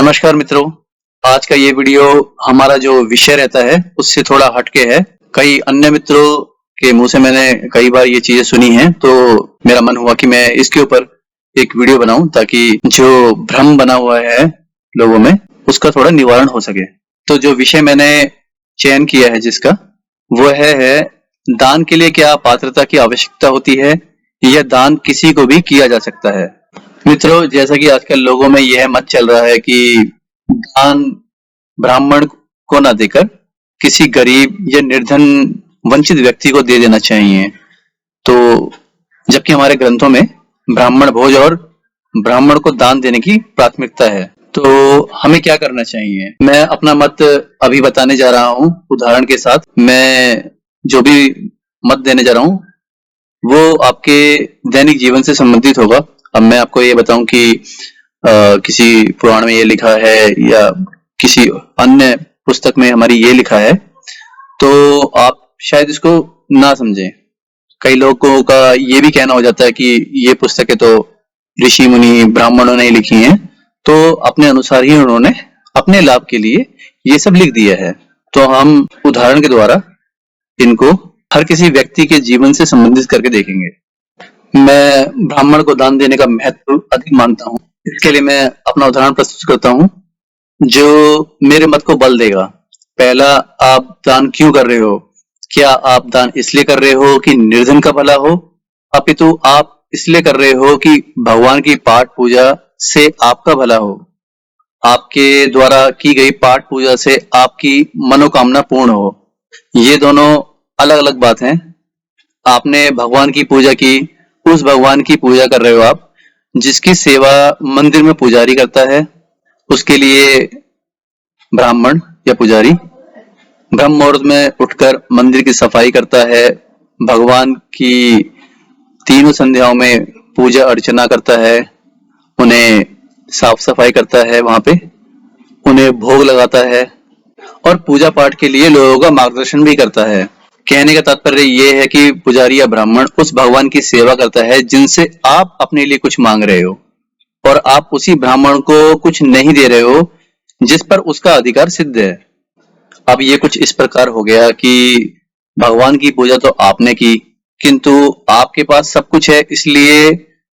नमस्कार मित्रों, आज का ये वीडियो हमारा जो विषय रहता है उससे थोड़ा हटके है। कई अन्य मित्रों के मुंह से मैंने कई बार ये चीजें सुनी हैं, तो मेरा मन हुआ कि मैं इसके ऊपर एक वीडियो बनाऊं ताकि जो भ्रम बना हुआ है लोगों में उसका थोड़ा निवारण हो सके। तो जो विषय मैंने चयन किया है जिसका वो है दान के लिए क्या पात्रता की आवश्यकता होती है या दान किसी को भी किया जा सकता है। मित्रों, जैसा कि आजकल लोगों में यह मत चल रहा है कि दान ब्राह्मण को ना देकर किसी गरीब या निर्धन वंचित व्यक्ति को दे देना चाहिए। तो जबकि हमारे ग्रंथों में ब्राह्मण भोज और ब्राह्मण को दान देने की प्राथमिकता है, तो हमें क्या करना चाहिए। मैं अपना मत अभी बताने जा रहा हूं उदाहरण के साथ। मैं जो भी मत देने जा रहा हूं वो आपके दैनिक जीवन से संबंधित होगा। अब मैं आपको ये बताऊं कि किसी पुराण में ये लिखा है या किसी अन्य पुस्तक में हमारी ये लिखा है तो आप शायद इसको ना समझें। कई लोगों का ये भी कहना हो जाता है कि ये पुस्तकें तो ऋषि मुनि ब्राह्मणों ने लिखी हैं, तो अपने अनुसार ही उन्होंने अपने लाभ के लिए ये सब लिख दिया है। तो हम उदाहरण के द्वारा इनको हर किसी व्यक्ति के जीवन से संबंधित करके देखेंगे। मैं ब्राह्मण को दान देने का महत्व अधिक मानता हूं। इसके लिए मैं अपना उदाहरण प्रस्तुत करता हूं जो मेरे मत को बल देगा। पहला, आप दान क्यों कर रहे हो? क्या आप दान इसलिए कर रहे हो कि निर्धन का भला हो, अपितु आप इसलिए कर रहे हो कि भगवान की पाठ पूजा से आपका भला हो, आपके द्वारा की गई पाठ पूजा से आपकी मनोकामना पूर्ण हो? ये दोनों अलग अलग बात हैं। आपने भगवान की पूजा की, उस भगवान की पूजा कर रहे हो आप जिसकी सेवा मंदिर में पुजारी करता है। उसके लिए ब्राह्मण या पुजारी ब्रह्म मुहूर्त में उठकर मंदिर की सफाई करता है, भगवान की तीनों संध्याओं में पूजा अर्चना करता है, उन्हें साफ सफाई करता है, वहां पे उन्हें भोग लगाता है और पूजा पाठ के लिए लोगों का मार्गदर्शन भी करता है। कहने का तात्पर्य ये है कि पुजारी या ब्राह्मण उस भगवान की सेवा करता है जिनसे आप अपने लिए कुछ मांग रहे हो और आप उसी ब्राह्मण को कुछ नहीं दे रहे हो जिस पर उसका अधिकार सिद्ध है। अब ये कुछ इस प्रकार हो गया कि भगवान की पूजा तो आपने की, किंतु आपके पास सब कुछ है, इसलिए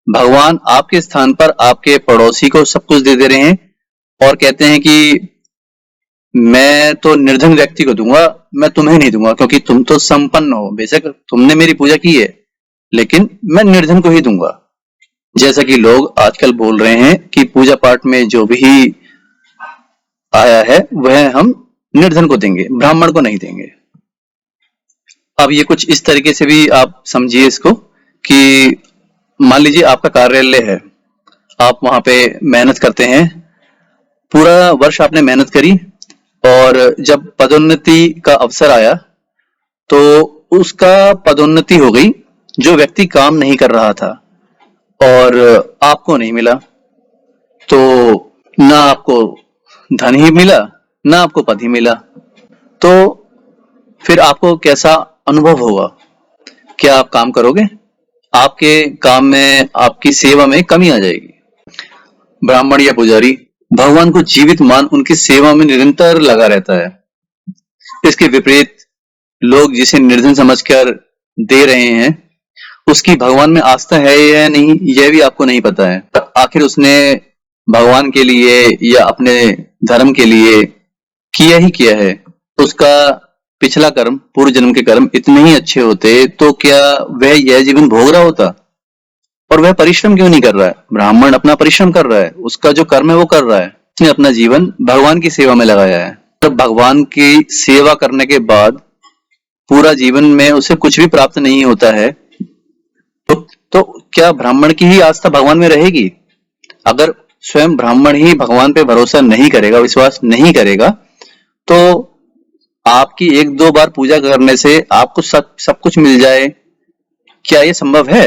भगवान आपके स्थान पर आपके पड़ोसी को सब कुछ दे दे रहे हैं और कहते हैं कि मैं तो निर्धन व्यक्ति को दूंगा, मैं तुम्हें नहीं दूंगा क्योंकि तुम तो संपन्न हो। बेशक तुमने मेरी पूजा की है लेकिन मैं निर्धन को ही दूंगा। जैसा कि लोग आजकल बोल रहे हैं कि पूजा पाठ में जो भी आया है वह हम निर्धन को देंगे, ब्राह्मण को नहीं देंगे। अब ये कुछ इस तरीके से भी आप समझिए इसको कि मान लीजिए आपका कार्यालय है, आप वहां पे मेहनत करते हैं, पूरा वर्ष आपने मेहनत करी और जब पदोन्नति का अवसर आया तो उसका पदोन्नति हो गई जो व्यक्ति काम नहीं कर रहा था और आपको नहीं मिला। तो ना आपको धन ही मिला ना आपको पद ही मिला, तो फिर आपको कैसा अनुभव होगा? क्या आप काम करोगे? आपके काम में, आपकी सेवा में कमी आ जाएगी। ब्राह्मण या पुजारी भगवान को जीवित मान उनकी सेवा में निरंतर लगा रहता है। इसके विपरीत लोग जिसे निर्धन समझकर दे रहे हैं उसकी भगवान में आस्था है या नहीं यह भी आपको नहीं पता है। आखिर उसने भगवान के लिए या अपने धर्म के लिए किया ही किया है। उसका पिछला कर्म, पूर्व जन्म के कर्म इतने ही अच्छे होते तो क्या वह यह जीवन भोग रहा होता? और वह परिश्रम क्यों नहीं कर रहा है? ब्राह्मण अपना परिश्रम कर रहा है, उसका जो कर्म है वो कर रहा है, उसने अपना जीवन भगवान की सेवा में लगाया है। तो भगवान की सेवा करने के बाद पूरा जीवन में उसे कुछ भी प्राप्त नहीं होता है, तो क्या ब्राह्मण की ही आस्था भगवान में रहेगी? अगर स्वयं ब्राह्मण ही भगवान पे भरोसा नहीं करेगा, विश्वास नहीं करेगा, तो आपकी एक दो बार पूजा करने से आपको सब कुछ मिल जाए, क्या ये संभव है?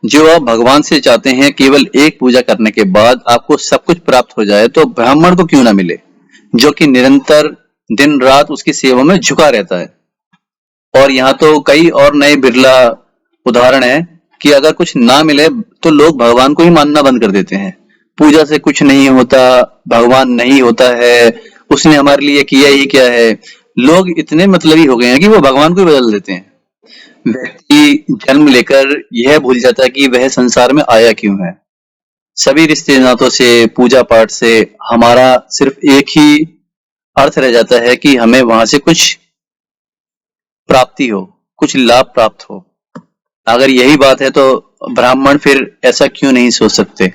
जो आप भगवान से चाहते हैं केवल एक पूजा करने के बाद आपको सब कुछ प्राप्त हो जाए, तो ब्राह्मण को क्यों ना मिले जो कि निरंतर दिन रात उसकी सेवा में झुका रहता है। और यहाँ तो कई और नए बिरला उदाहरण है कि अगर कुछ ना मिले तो लोग भगवान को ही मानना बंद कर देते हैं। पूजा से कुछ नहीं होता, भगवान नहीं होता है, उसने हमारे लिए किया ही क्या है। लोग इतने मतलबी हो गए हैं कि वो भगवान को ही बदल देते हैं। व्यक्ति जन्म लेकर यह भूल जाता है कि वह संसार में आया क्यों है। सभी रिश्ते नातों से, पूजा पाठ से हमारा सिर्फ एक ही अर्थ रह जाता है कि हमें वहां से कुछ प्राप्ति हो, कुछ लाभ प्राप्त हो। अगर यही बात है तो ब्राह्मण फिर ऐसा क्यों नहीं सोच सकते,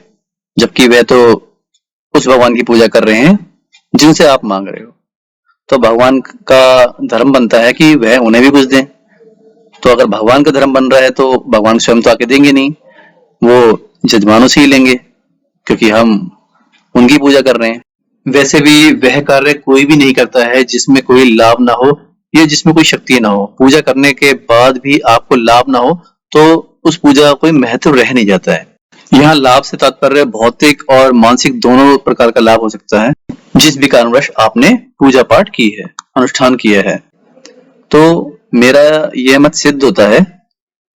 जबकि वह तो उस भगवान की पूजा कर रहे हैं जिनसे आप मांग रहे हो। तो भगवान का धर्म बनता है कि वह उन्हें भी कुछ दें। तो अगर भगवान का धर्म बन रहा है तो भगवान स्वयं तो आके देंगे नहीं, वो जजमानों से ही लेंगे, क्योंकि हम उनकी पूजा कर रहे हैं। वैसे भी वह कार्य कोई भी नहीं करता है जिसमें कोई लाभ ना हो या जिसमें कोई शक्ति ना हो। पूजा करने के बाद भी आपको लाभ ना हो तो उस पूजा का कोई महत्व रह नहीं जाता है। यहाँ लाभ से तात्पर्य भौतिक और मानसिक दोनों प्रकार का लाभ हो सकता है, जिस भी कारणवश आपने पूजा पाठ की है, अनुष्ठान किया है। तो मेरा यह मत सिद्ध होता है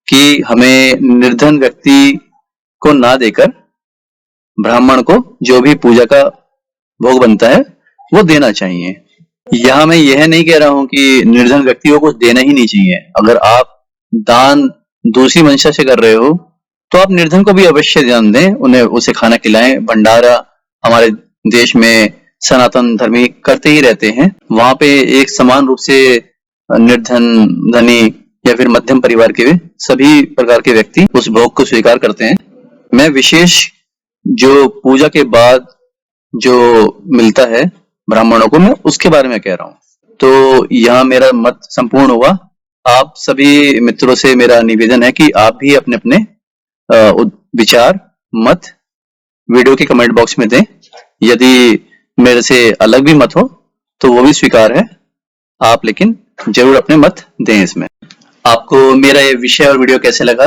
कि हमें निर्धन व्यक्ति को ना देकर ब्राह्मण को जो भी पूजा का भोग बनता है वो देना चाहिए। यहाँ मैं यह नहीं कह रहा हूं कि निर्धन व्यक्ति को कुछ देना ही नहीं चाहिए। अगर आप दान दूसरी मंशा से कर रहे हो तो आप निर्धन को भी अवश्य दान दें, उन्हें उसे खाना खिलाएं। भंडारा हमारे देश में सनातन धर्मी करते ही रहते हैं। वहां पे एक समान रूप से निर्धन, धनी या फिर मध्यम परिवार के सभी प्रकार के व्यक्ति उस भोग को स्वीकार करते हैं। मैं विशेष जो पूजा के बाद जो मिलता है ब्राह्मणों को, मैं उसके बारे में कह रहा हूँ। तो यहाँ मेरा मत संपूर्ण हुआ। आप सभी मित्रों से मेरा निवेदन है कि आप भी अपने अपने विचार, मत वीडियो के कमेंट बॉक्स में दें। यदि मेरे से अलग भी मत हो तो वो भी स्वीकार है, आप लेकिन जरूर अपने मत दें इसमें। आपको मेरा ये विषय और वीडियो कैसे लगा,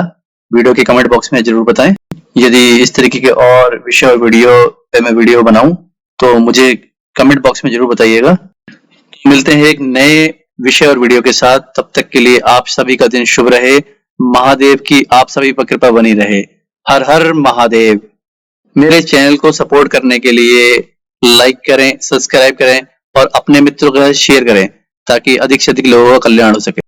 वीडियो के कमेंट बॉक्स में जरूर बताएं। यदि इस तरीके के और विषय और वीडियो पे मैं वीडियो बनाऊं तो मुझे कमेंट बॉक्स में जरूर बताइएगा। मिलते हैं एक नए विषय और वीडियो के साथ। तब तक के लिए आप सभी का दिन शुभ रहे। महादेव की आप सभी पर कृपा बनी रहे। हर हर महादेव। मेरे चैनल को सपोर्ट करने के लिए लाइक करें, सब्सक्राइब करें और अपने मित्रों के साथ शेयर करें ताकि अधिक से अधिक लोगों का कल्याण हो सके।